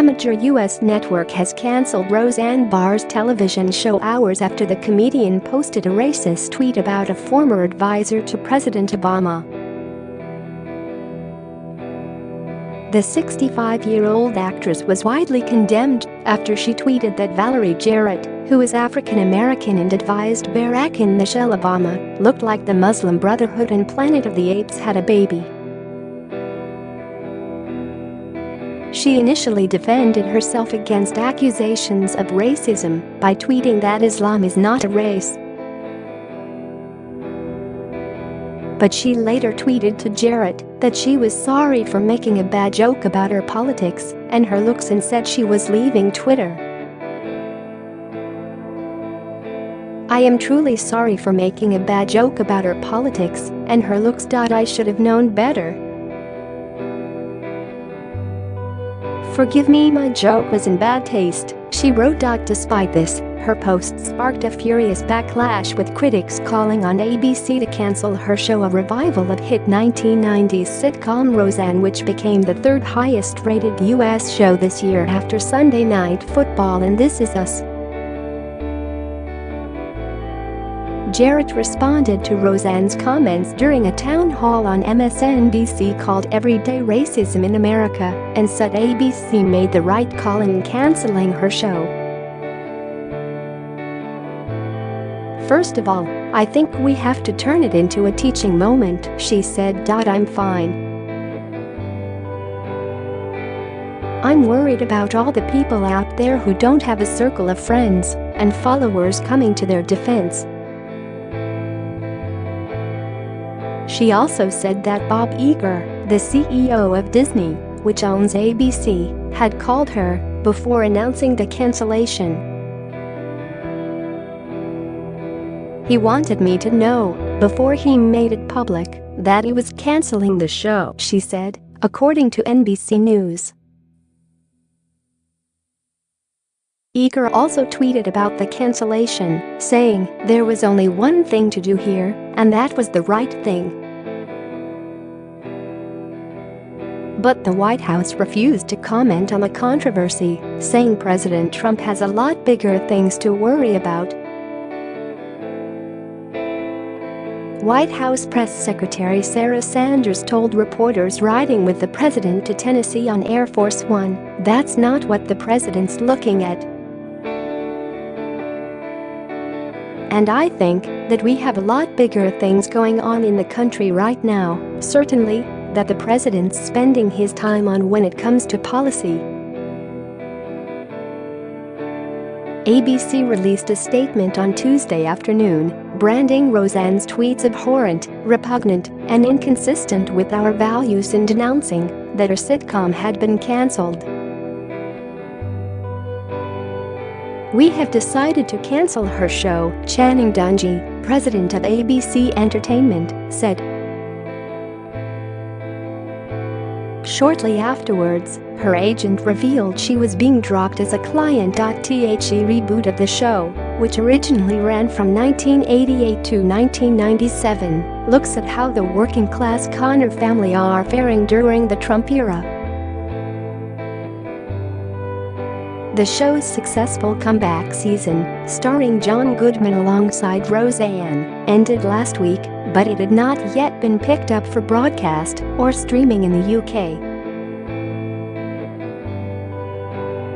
amateur U.S. network has canceled Roseanne Barr's television show hours after the comedian posted a racist tweet about a former advisor to President Obama. The 65-year-old actress was widely condemned after she tweeted that Valerie Jarrett, who is African American and advised Barack and Michelle Obama, looked like the Muslim Brotherhood and Planet of the Apes had a baby. She initially defended herself against accusations of racism by tweeting that Islam is not a race. But she later tweeted to Jarrett that she was sorry for making a bad joke about her politics and her looks and said she was leaving Twitter. "I am truly sorry for making a bad joke about her politics and her looks. I should have known better. Forgive me, my joke was in bad taste," she wrote. Despite this, her post sparked a furious backlash, with critics calling on ABC to cancel her show, a revival of hit 1990s sitcom Roseanne, which became the third highest-rated U.S. show this year after Sunday Night Football and This Is Us. Jarrett responded to Roseanne's comments during a town hall on MSNBC called Everyday Racism in America and said ABC made the right call in canceling her show. "First of all, I think we have to turn it into a teaching moment," she said. "I'm fine. I'm worried about all the people out there who don't have a circle of friends and followers coming to their defense." She also said that Bob Iger, the CEO of Disney, which owns ABC, had called her before announcing the cancellation. "He wanted me to know, before he made it public, that he was canceling the show," she said, according to NBC News. Iger also tweeted about the cancellation, saying, "There was only one thing to do here, and that was the right thing." But the White House refused to comment on the controversy, saying President Trump has a lot bigger things to worry about. White House Press Secretary Sarah Sanders told reporters riding with the president to Tennessee on Air Force One, "That's not what the president's looking at. And I think that we have a lot bigger things going on in the country right now, certainly, that the president's spending his time on when it comes to policy." ABC released a statement on Tuesday afternoon, branding Roseanne's tweets abhorrent, repugnant, and inconsistent with our values, in denouncing that her sitcom had been cancelled. "We have decided to cancel her show," Channing Dungey, president of ABC Entertainment, said. Shortly afterwards, her agent revealed she was being dropped as a client. The reboot of the show, which originally ran from 1988 to 1997, looks at how the working-class Connor family are faring during the Trump era. The show's successful comeback season, starring John Goodman alongside Roseanne, ended last week, but it had not yet been picked up for broadcast or streaming in the UK.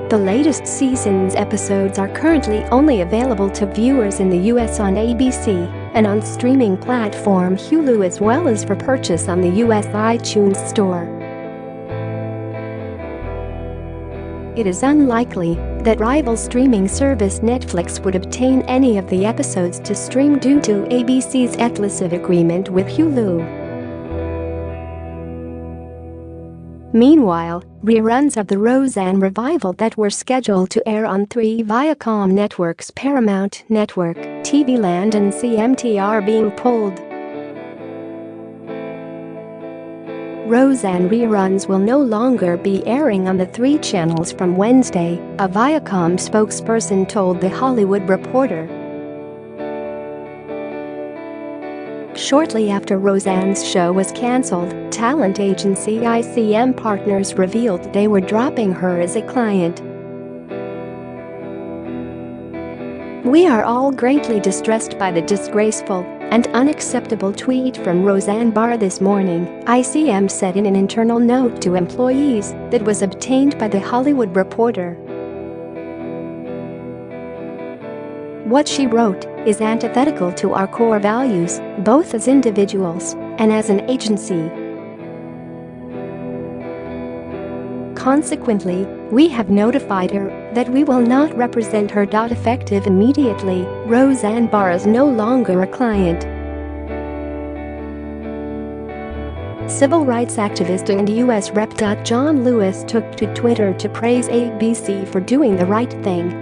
The latest season's episodes are currently only available to viewers in the US on ABC and on streaming platform Hulu, as well as for purchase on the US iTunes Store. It is unlikely that rival streaming service Netflix would obtain any of the episodes to stream due to ABC's exclusive agreement with Hulu. Meanwhile, reruns of the Roseanne revival that were scheduled to air on three Viacom networks, Paramount Network, TV Land and CMT, are being pulled. Roseanne reruns will no longer be airing on the three channels from Wednesday, a Viacom spokesperson told The Hollywood Reporter. Shortly after Roseanne's show was cancelled, talent agency ICM Partners revealed they were dropping her as a client. "We are all greatly distressed by the disgraceful and unacceptable tweet from Roseanne Barr this morning," ICM said in an internal note to employees that was obtained by The Hollywood Reporter. "What she wrote is antithetical to our core values, both as individuals and as an agency. Consequently, we have notified her that we will not represent her. Effective immediately, Roseanne Barr is no longer a client." Civil rights activist and U.S. Rep. John Lewis took to Twitter to praise ABC for doing the right thing.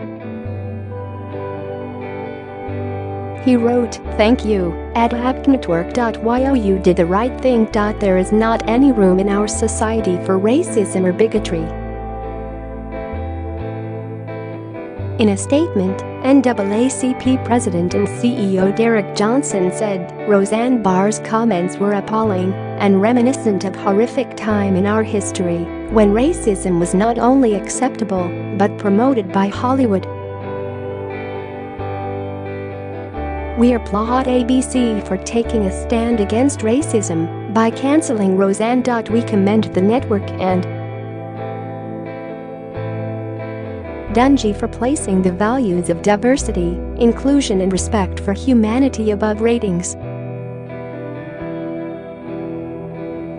He wrote, "Thank you, @AppNetwork.yo, you did the right thing. There is not any room in our society for racism or bigotry." In a statement, NAACP President and CEO Derek Johnson said, "Roseanne Barr's comments were appalling and reminiscent of horrific time in our history when racism was not only acceptable but promoted by Hollywood. We applaud ABC for taking a stand against racism by canceling Roseanne. We commend the network and Dungy for placing the values of diversity, inclusion and respect for humanity above ratings."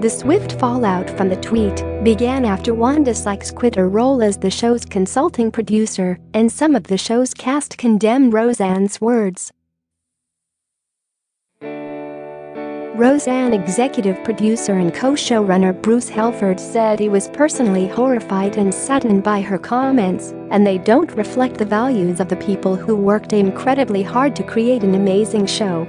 The swift fallout from the tweet began after Wanda Sykes quit her role as the show's consulting producer, and some of the show's cast condemned Roseanne's words. Roseanne executive producer and co-showrunner Bruce Helford said he was personally horrified and saddened by her comments, and they don't reflect the values of the people who worked incredibly hard to create an amazing show.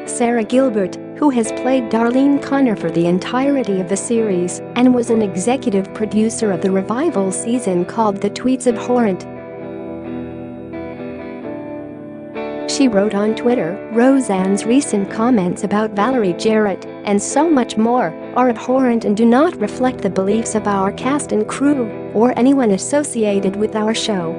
Sarah Gilbert, who has played Darlene Connor for the entirety of the series and was an executive producer of the revival season, called the tweets abhorrent. She wrote on Twitter, "Roseanne's recent comments about Valerie Jarrett and so much more are abhorrent and do not reflect the beliefs of our cast and crew or anyone associated with our show.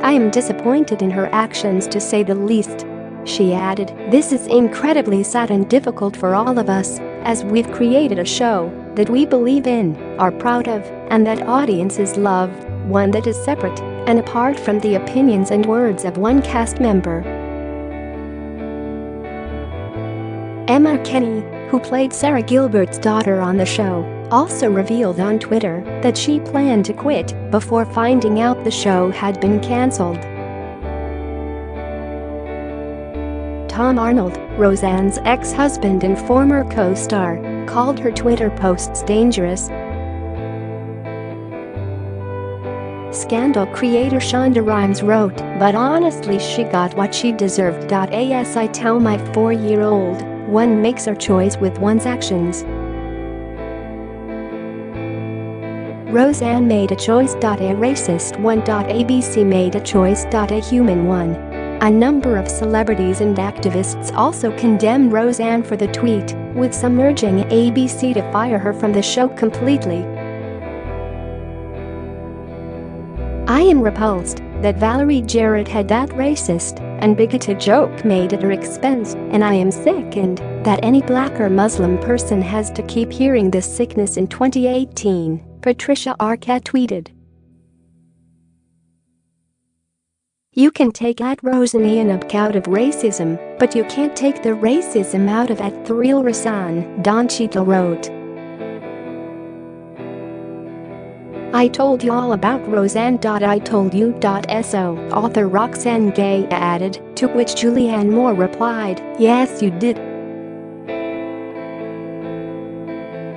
I am disappointed in her actions, to say the least." She added, "This is incredibly sad and difficult for all of us, as we've created a show that we believe in, are proud of, and that audiences love, one that is separate and apart from the opinions and words of one cast member." Emma Kenney, who played Sarah Gilbert's daughter on the show, also revealed on Twitter that she planned to quit before finding out the show had been cancelled. Tom Arnold, Roseanne's ex-husband and former co-star, called her Twitter posts dangerous. Scandal creator Shonda Rhimes wrote, "But honestly, she got what she deserved. As I tell my 4-year-old, one makes her choice with one's actions. Roseanne made a choice. A racist one. ABC made a choice. A human one." A number of celebrities and activists also condemned Roseanne for the tweet, with some urging ABC to fire her from the show completely. "I am repulsed that Valerie Jarrett had that racist and bigoted joke made at her expense, and I am sickened that any black or Muslim person has to keep hearing this sickness in 2018, Patricia Arquette tweeted. "You can take Roseanne out of racism, but you can't take the racism out of @TheReal Roseanne," Don Cheadle wrote. "I told you all about Roseanne. I told you. So author Roxane Gay added, to which Julianne Moore replied, "Yes, you did."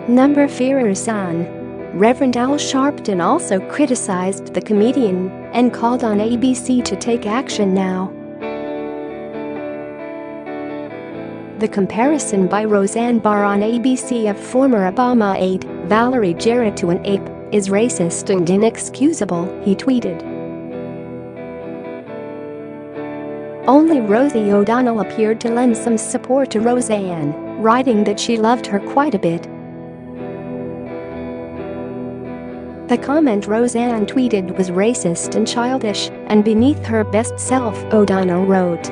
Number 4, Roseanne. Reverend Al Sharpton also criticized the comedian and called on ABC to take action now. The comparison by Roseanne Barr on ABC of former Obama aide Valerie Jarrett to an ape is racist and inexcusable, he tweeted. Only Rosie O'Donnell appeared to lend some support to Roseanne, writing that she loved her quite a bit. The comment Roseanne tweeted was racist and childish and beneath her best self, O'Donnell wrote.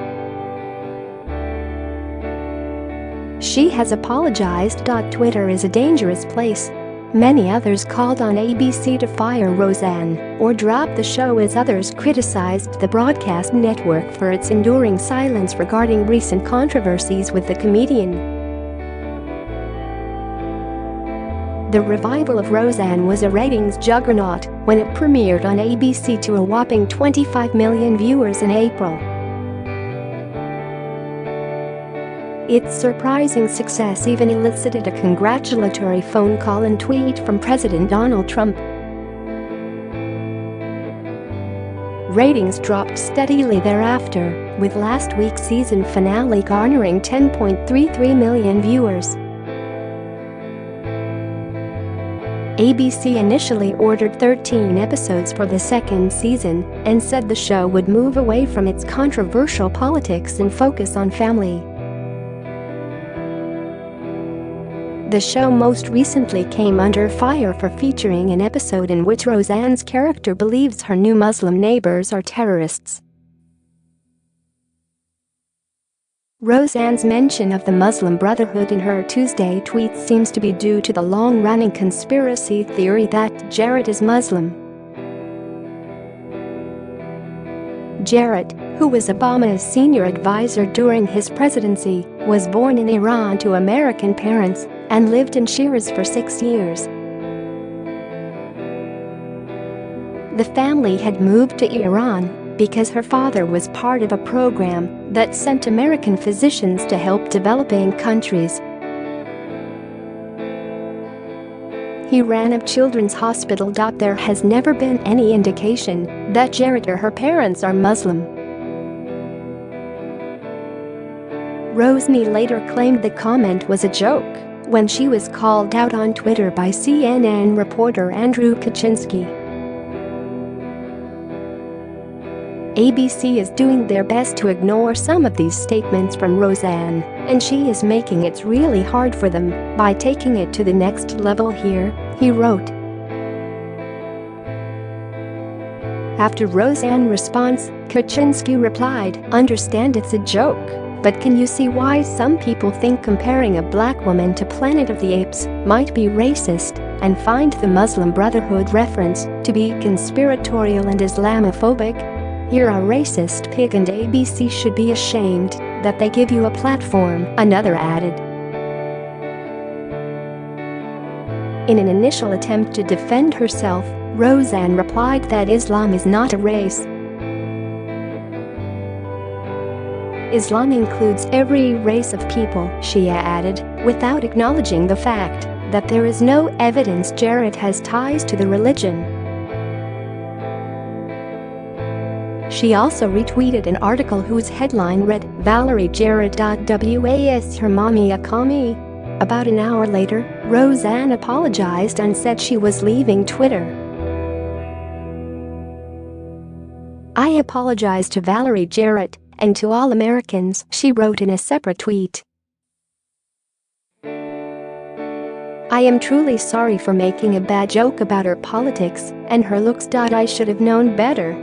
She has apologized. Twitter is a dangerous place. Many others called on ABC to fire Roseanne or drop the show as others criticized the broadcast network for its enduring silence regarding recent controversies with the comedian. The revival of Roseanne was a ratings juggernaut when it premiered on ABC to a whopping 25 million viewers in April. Its surprising success even elicited a congratulatory phone call and tweet from President Donald Trump. Ratings dropped steadily thereafter, with last week's season finale garnering 10.33 million viewers. ABC initially ordered 13 episodes for the second season and said the show would move away from its controversial politics and focus on family. The show most recently came under fire for featuring an episode in which Roseanne's character believes her new Muslim neighbors are terrorists. Roseanne's mention of the Muslim Brotherhood in her Tuesday tweet seems to be due to the long-running conspiracy theory that Jarrett is Muslim. Jarrett, who was Obama's senior advisor during his presidency, was born in Iran to American parents and lived in Shiraz for 6 years. The family had moved to Iran because her father was part of a program that sent American physicians to help developing countries. He ran a children's hospital. There has never been any indication that Jarrett or her parents are Muslim. Roseanne later claimed the comment was a joke when she was called out on Twitter by CNN reporter Andrew Kaczynski. ABC is doing their best to ignore some of these statements from Roseanne, and she is making it really hard for them by taking it to the next level here, he wrote. After Roseanne's response, Kaczynski replied, "Understand it's a joke. But can you see why some people think comparing a black woman to Planet of the Apes might be racist and find the Muslim Brotherhood reference to be conspiratorial and Islamophobic? You're a racist pig and ABC should be ashamed that they give you a platform," another added. In an initial attempt to defend herself, Roseanne replied that Islam is not a race. Islam includes every race of people, she added, without acknowledging the fact that there is no evidence Jarrett has ties to the religion. She also retweeted an article whose headline read, "Valerie Jarrett. Was her mommy a commie?" About an hour later, Roseanne apologized and said she was leaving Twitter. "I apologize to Valerie Jarrett and to all Americans," she wrote in a separate tweet. "I am truly sorry for making a bad joke about her politics and her looks. I should have known better.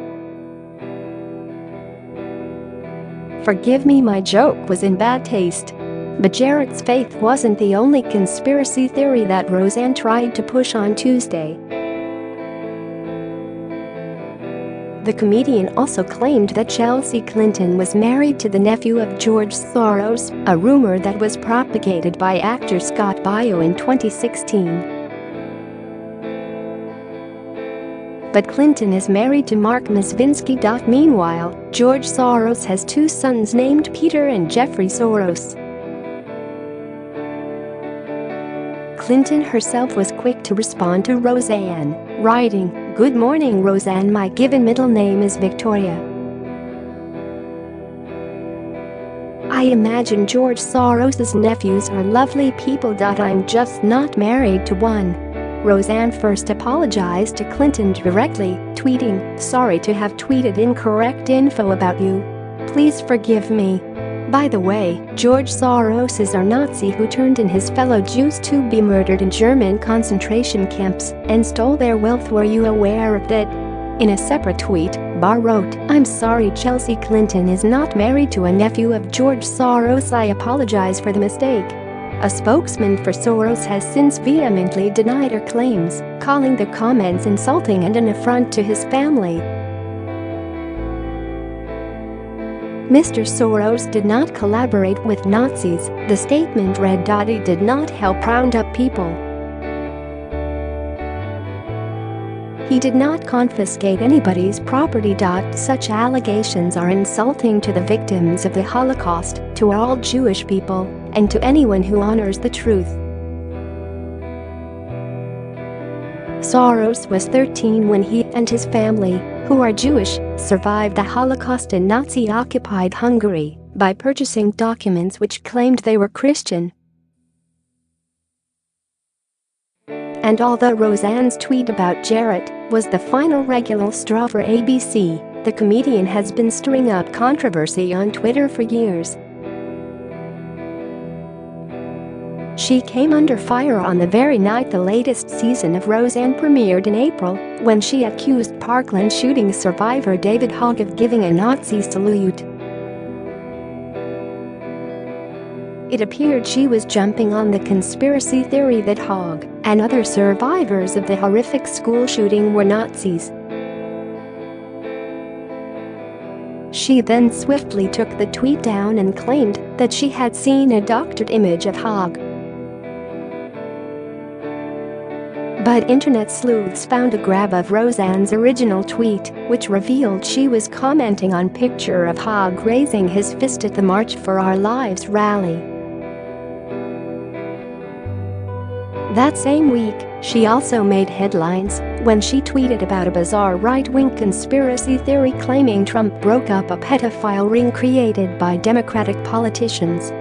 Forgive me, my joke was in bad taste." But Jarrett's faith wasn't the only conspiracy theory that Roseanne tried to push on Tuesday. The comedian also claimed that Chelsea Clinton was married to the nephew of George Soros, a rumor that was propagated by actor Scott Baio in 2016. But Clinton is married to Mark Masvinsky. Meanwhile, George Soros has 2 sons named Peter and Jeffrey Soros. Clinton herself was quick to respond to Roseanne, writing, "Good morning, Roseanne. My given middle name is Victoria. I imagine George Soros's nephews are lovely people. I'm just not married to one." Roseanne first apologized to Clinton directly, tweeting, "Sorry to have tweeted incorrect info about you. Please forgive me. By the way, George Soros is our Nazi who turned in his fellow Jews to be murdered in German concentration camps and stole their wealth. Were you aware of that? In a separate tweet, Barr wrote, "I'm sorry Chelsea Clinton is not married to a nephew of George Soros. I apologize for the mistake." A spokesman for Soros has since vehemently denied her claims, calling the comments insulting and an affront to his family. Mr. Soros did not collaborate with Nazis, the statement read. He did not help round up people. He did not confiscate anybody's property. Such allegations are insulting to the victims of the Holocaust, to all Jewish people, and to anyone who honors the truth. Soros was 13 when he and his family, who are Jewish, survived the Holocaust in Nazi-occupied Hungary by purchasing documents which claimed they were Christian. And although Roseanne's tweet about Jarrett was the final regular straw for ABC, the comedian has been stirring up controversy on Twitter for years. She came under fire on the very night the latest season of Roseanne premiered in April, when she accused Parkland shooting survivor David Hogg of giving a Nazi salute. It appeared she was jumping on the conspiracy theory that Hogg and other survivors of the horrific school shooting were Nazis. She then swiftly took the tweet down and claimed that she had seen a doctored image of Hogg. But internet sleuths found a grab of Roseanne's original tweet, which revealed she was commenting on a picture of Hogg raising his fist at the March for Our Lives rally. That same week, she also made headlines when she tweeted about a bizarre right-wing conspiracy theory claiming Trump broke up a pedophile ring created by Democratic politicians.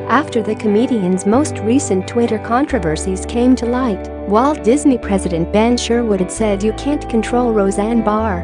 After the comedian's most recent Twitter controversies came to light, Walt Disney president Ben Sherwood had said, "You can't control Roseanne Barr."